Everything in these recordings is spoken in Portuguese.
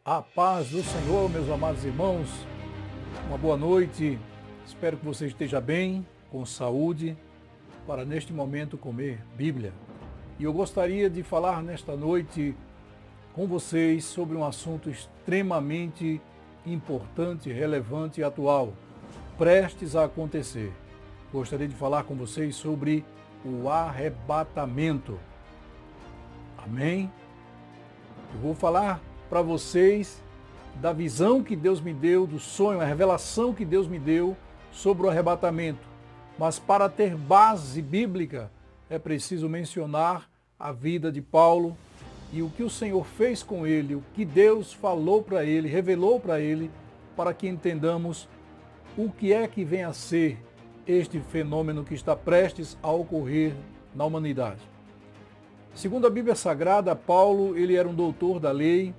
A paz do Senhor, meus amados irmãos, uma boa noite. Espero que você esteja bem, com saúde, para neste momento comer Bíblia. E eu gostaria de falar nesta noite com vocês sobre um assunto extremamente importante, relevante e atual, prestes a acontecer. Gostaria de falar com vocês sobre o arrebatamento. Amém? Eu vou falar para vocês da visão que Deus me deu, do sonho, a revelação que Deus me deu sobre o arrebatamento. Mas para ter base bíblica, é preciso mencionar a vida de Paulo e o que o Senhor fez com ele, o que Deus falou para ele, revelou para ele, para que entendamos o que é que vem a ser este fenômeno que está prestes a ocorrer na humanidade. Segundo a Bíblia Sagrada, Paulo, ele era um doutor da lei,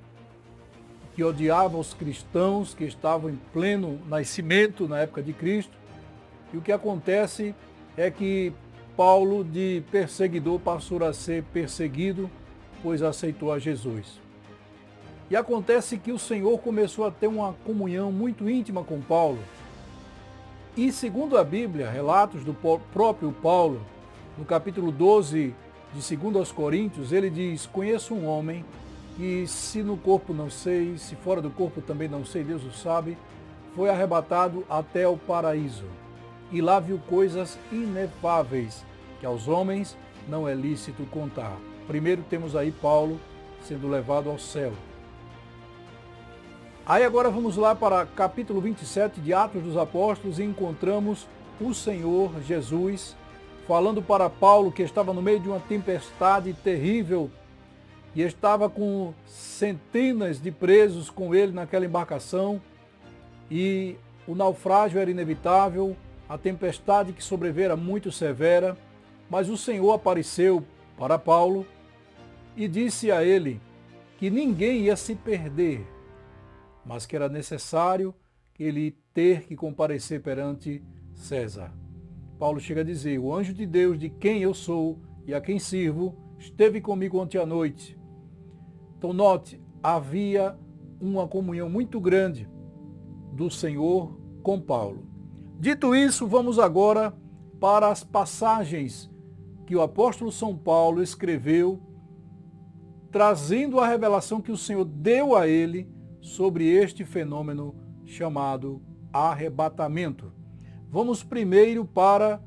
que odiava os cristãos que estavam em pleno nascimento na época de Cristo. E o que acontece é que Paulo, de perseguidor, passou a ser perseguido, pois aceitou a Jesus. E acontece que o Senhor começou a ter uma comunhão muito íntima com Paulo. E segundo a Bíblia, relatos do próprio Paulo, no capítulo 12 de 2 aos Coríntios, ele diz: conheço um homem que, se no corpo não sei, se fora do corpo também não sei, Deus o sabe, foi arrebatado até o paraíso. E lá viu coisas inefáveis, que aos homens não é lícito contar. Primeiro temos aí Paulo sendo levado ao céu. Aí agora vamos lá para capítulo 27 de Atos dos Apóstolos e encontramos o Senhor Jesus falando para Paulo, que estava no meio de uma tempestade terrível e estava com centenas de presos com ele naquela embarcação, e o naufrágio era inevitável, a tempestade que sobreveio era muito severa, mas o Senhor apareceu para Paulo e disse a ele que ninguém ia se perder, mas que era necessário ele ter que comparecer perante César. Paulo chega a dizer: o anjo de Deus, de quem eu sou e a quem sirvo, esteve comigo ontem à noite. Então note, havia uma comunhão muito grande do Senhor com Paulo. Dito isso, vamos agora para as passagens que o apóstolo São Paulo escreveu, trazendo a revelação que o Senhor deu a ele sobre este fenômeno chamado arrebatamento. Vamos primeiro para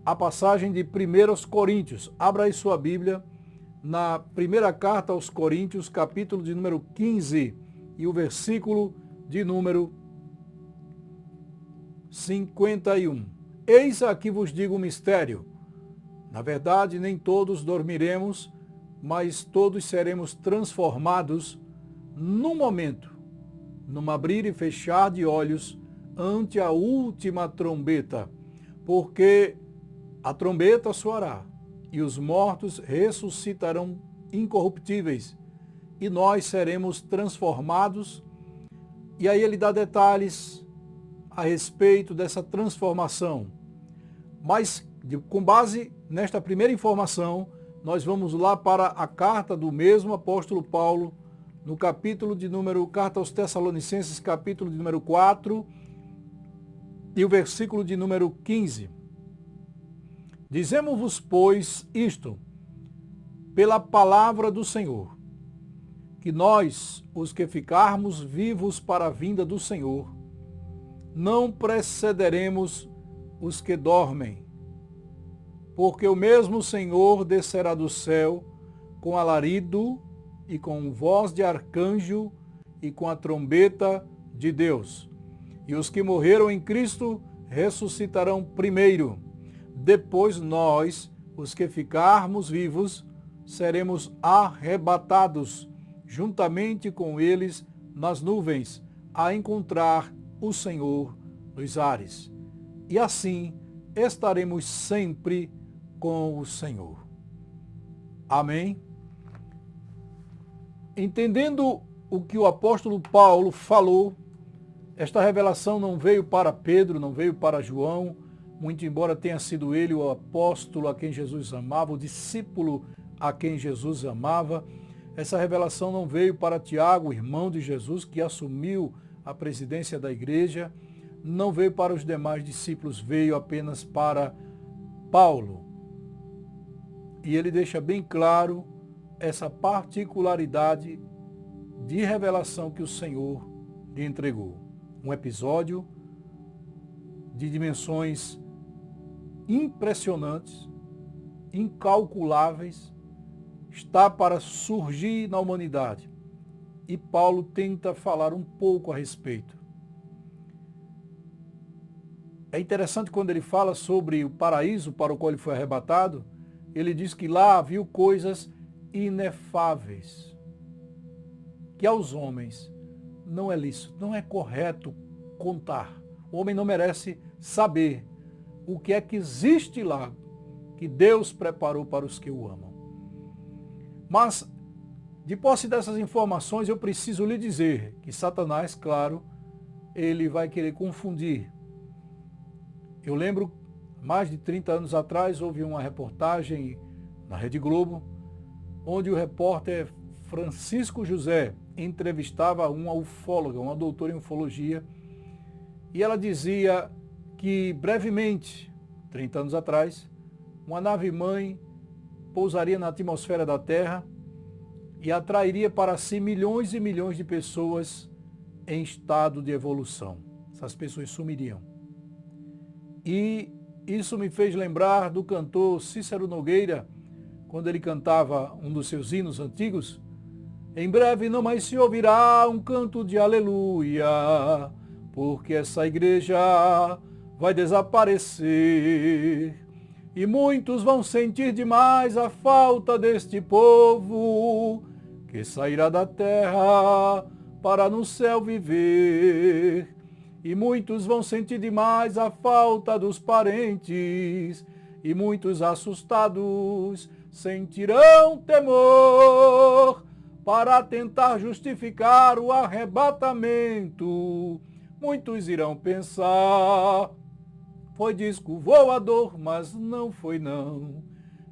a passagem de 1 Coríntios. Abra aí sua Bíblia na primeira carta aos Coríntios, capítulo de número 15 e o versículo de número 51. Eis aqui vos digo um mistério. Na verdade, nem todos dormiremos, mas todos seremos transformados num momento, num abrir e fechar de olhos, ante a última trombeta, porque a trombeta soará e os mortos ressuscitarão incorruptíveis e nós seremos transformados. E aí ele dá detalhes a respeito dessa transformação. Mas com base nesta primeira informação, nós vamos lá para a carta do mesmo apóstolo Paulo, no capítulo de número, carta aos Tessalonicenses, capítulo de número 4, e o versículo de número 15. Dizemos-vos, pois, isto, pela palavra do Senhor, que nós, os que ficarmos vivos para a vinda do Senhor, não precederemos os que dormem, porque o mesmo Senhor descerá do céu com alarido e com voz de arcanjo e com a trombeta de Deus. E os que morreram em Cristo ressuscitarão primeiro. Depois nós, os que ficarmos vivos, seremos arrebatados juntamente com eles nas nuvens, a encontrar o Senhor nos ares. E assim estaremos sempre com o Senhor. Amém? Entendendo o que o apóstolo Paulo falou, esta revelação não veio para Pedro, não veio para João, muito embora tenha sido ele o apóstolo a quem Jesus amava, o discípulo a quem Jesus amava. Essa revelação não veio para Tiago, irmão de Jesus, que assumiu a presidência da igreja, não veio para os demais discípulos, veio apenas para Paulo. E ele deixa bem claro essa particularidade de revelação que o Senhor lhe entregou. Um episódio de dimensões impressionantes, incalculáveis, está para surgir na humanidade. E Paulo tenta falar um pouco a respeito. É interessante quando ele fala sobre o paraíso para o qual ele foi arrebatado, ele diz que lá viu coisas inefáveis, que aos homens não é lícito, não é correto contar. O homem não merece saber o que é que existe lá, que Deus preparou para os que o amam. Mas, de posse dessas informações, eu preciso lhe dizer que Satanás, claro, ele vai querer confundir. Eu lembro, mais de 30 anos atrás, houve uma reportagem na Rede Globo, onde o repórter Francisco José entrevistava uma ufóloga, uma doutora em ufologia, e ela dizia que brevemente, 30 anos atrás, uma nave-mãe pousaria na atmosfera da Terra e atrairia para si milhões e milhões de pessoas em estado de evolução. Essas pessoas sumiriam. E isso me fez lembrar do cantor Cícero Nogueira, quando ele cantava um dos seus hinos antigos: em breve não mais se ouvirá um canto de aleluia, porque essa igreja vai desaparecer. E muitos vão sentir demais a falta deste povo, que sairá da terra para no céu viver. E muitos vão sentir demais a falta dos parentes, e muitos assustados sentirão temor para tentar justificar o arrebatamento. Muitos irão pensar: foi disco voador, mas não foi não.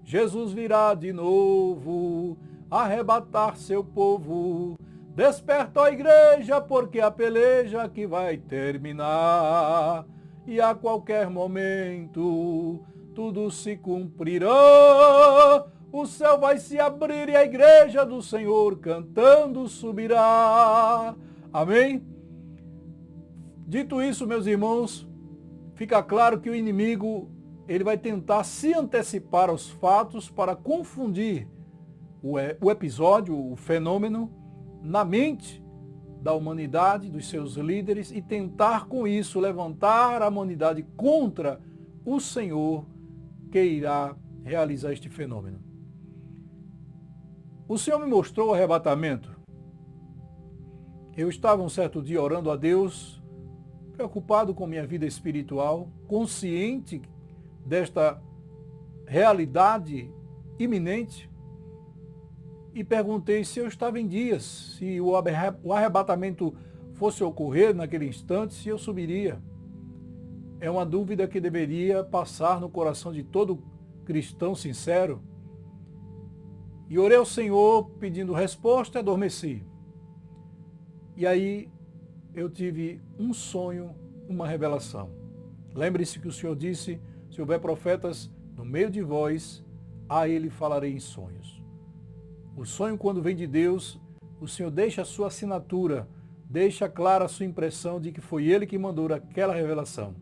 Jesus virá de novo, arrebatar seu povo. Desperta, ó igreja, porque a peleja que vai terminar. E a qualquer momento tudo se cumprirá. O céu vai se abrir e a igreja do Senhor cantando subirá. Amém? Dito isso, meus irmãos, fica claro que o inimigo ele vai tentar se antecipar aos fatos para confundir o episódio, o fenômeno, na mente da humanidade, dos seus líderes, e tentar com isso levantar a humanidade contra o Senhor que irá realizar este fenômeno. O Senhor me mostrou o arrebatamento. Eu estava um certo dia orando a Deus, preocupado com minha vida espiritual, consciente desta realidade iminente, e perguntei se eu estava em dias, se o arrebatamento fosse ocorrer naquele instante, se eu subiria. É uma dúvida que deveria passar no coração de todo cristão sincero. E orei ao Senhor pedindo resposta e adormeci. E aí eu tive um sonho, uma revelação. Lembre-se que o Senhor disse: se houver profetas no meio de vós, a ele falarei em sonhos. O sonho, quando vem de Deus, o Senhor deixa a sua assinatura, deixa clara a sua impressão de que foi Ele que mandou aquela revelação.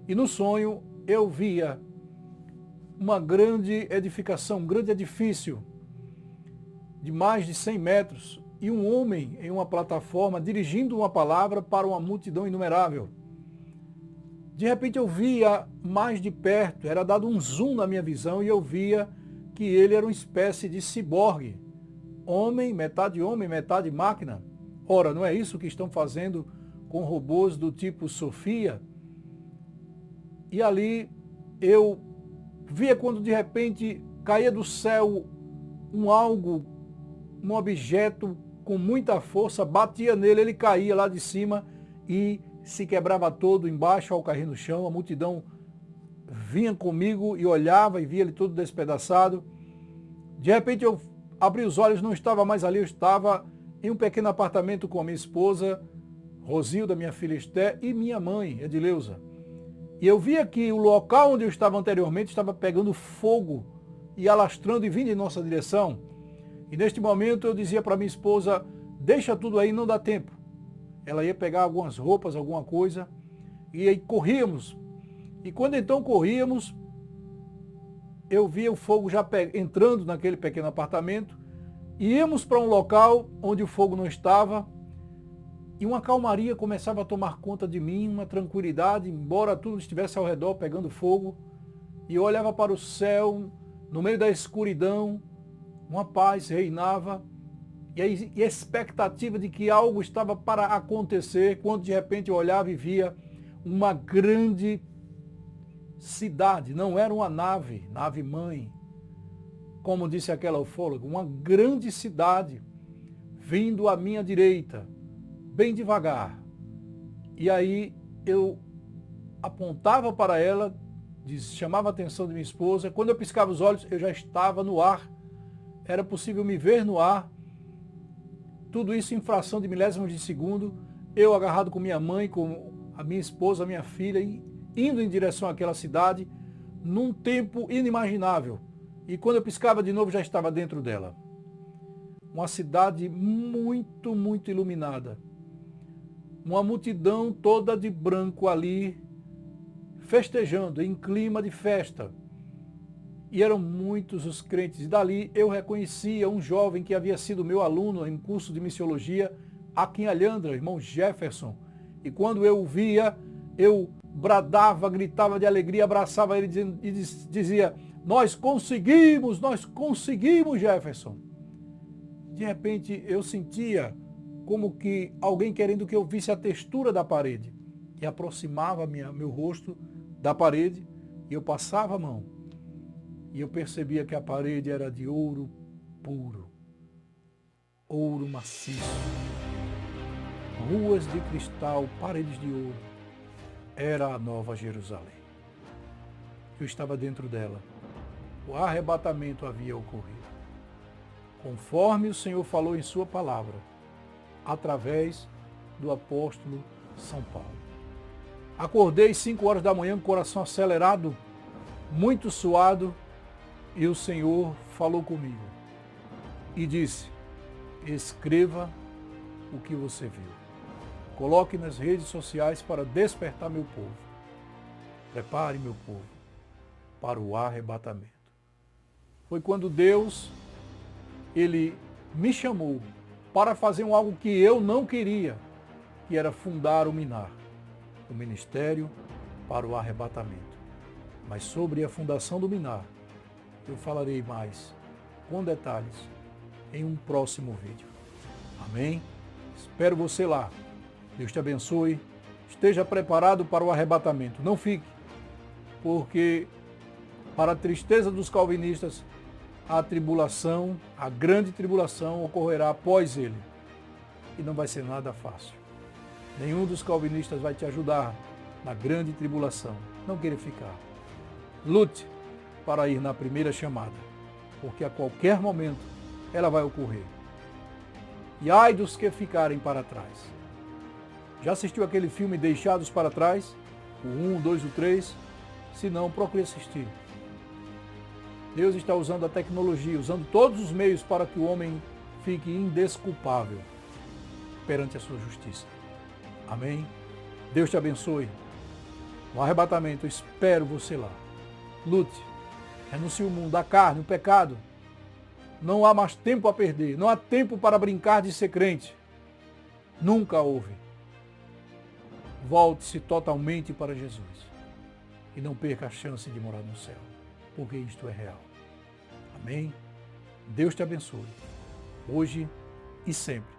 E no sonho eu via uma grande edificação, um grande edifício de mais de 100 metros e um homem em uma plataforma dirigindo uma palavra para uma multidão inumerável. De repente eu via mais de perto, era dado um zoom na minha visão e eu via que ele era uma espécie de ciborgue, homem, metade máquina. Ora, não é isso que estão fazendo com robôs do tipo Sofia? E ali eu via quando de repente caía do céu um objeto com muita força, batia nele, ele caía lá de cima e se quebrava todo embaixo ao cair no chão. A multidão vinha comigo e olhava e via ele todo despedaçado. De repente eu abri os olhos, não estava mais ali, eu estava em um pequeno apartamento com a minha esposa, Rosilda, minha filha Esté, e minha mãe, Edileuza. E eu via que o local onde eu estava anteriormente estava pegando fogo e alastrando e vindo em nossa direção. E neste momento eu dizia para minha esposa, deixa tudo aí, não dá tempo. Ela ia pegar algumas roupas, alguma coisa, e aí corríamos. E quando então corríamos, eu via o fogo já entrando naquele pequeno apartamento, íamos para um local onde o fogo não estava, e uma calmaria começava a tomar conta de mim, uma tranquilidade, embora tudo estivesse ao redor pegando fogo, e eu olhava para o céu, no meio da escuridão, uma paz reinava, e a expectativa de que algo estava para acontecer, quando de repente eu olhava e via uma grande cidade, não era uma nave mãe, como disse aquela ufóloga, uma grande cidade vindo à minha direita, bem devagar. E aí eu apontava para ela, chamava a atenção de minha esposa, quando eu piscava os olhos eu já estava no ar, era possível me ver no ar, tudo isso em fração de milésimos de segundo, eu agarrado com minha mãe, com a minha esposa, a minha filha, indo em direção àquela cidade, num tempo inimaginável. E quando eu piscava de novo, já estava dentro dela. Uma cidade muito, muito iluminada. Uma multidão toda de branco ali, festejando, em clima de festa. E eram muitos os crentes. E dali eu reconhecia um jovem que havia sido meu aluno em curso de missiologia aqui em Alhandra, irmão Jefferson. E quando eu o via, eu bradava, gritava de alegria, abraçava ele e dizia, nós conseguimos, Jefferson. De repente eu sentia como que alguém querendo que eu visse a textura da parede. E aproximava meu rosto da parede e eu passava a mão. E eu percebia que a parede era de ouro puro, ouro maciço, ruas de cristal, paredes de ouro. Era a Nova Jerusalém. Eu estava dentro dela. O arrebatamento havia ocorrido. Conforme o Senhor falou em sua palavra, através do apóstolo São Paulo. Acordei 5 horas da manhã com o coração acelerado, muito suado, e o Senhor falou comigo e disse, escreva o que você viu. Coloque nas redes sociais para despertar meu povo. Prepare meu povo para o arrebatamento. Foi quando Deus, Ele me chamou para fazer algo que eu não queria, que era fundar o MINAR, o Ministério para o Arrebatamento. Mas sobre a fundação do MINAR, eu falarei mais, com detalhes, em um próximo vídeo. Amém? Espero você lá. Deus te abençoe. Esteja preparado para o arrebatamento. Não fique, porque, para a tristeza dos calvinistas, a tribulação, a grande tribulação, ocorrerá após ele. E não vai ser nada fácil. Nenhum dos calvinistas vai te ajudar na grande tribulação. Não queira ficar. Lute para ir na primeira chamada, porque a qualquer momento ela vai ocorrer. E ai dos que ficarem para trás. Já assistiu aquele filme Deixados para Trás? O 1, o 2, o 3? Se não, procure assistir. Deus está usando a tecnologia, usando todos os meios para que o homem fique indesculpável perante a sua justiça. Amém? Deus te abençoe. No arrebatamento, eu espero você lá. Lute. Renuncie o mundo, a carne, o pecado. Não há mais tempo a perder. Não há tempo para brincar de ser crente. Nunca houve. Volte-se totalmente para Jesus. E não perca a chance de morar no céu. Porque isto é real. Amém? Deus te abençoe. Hoje e sempre.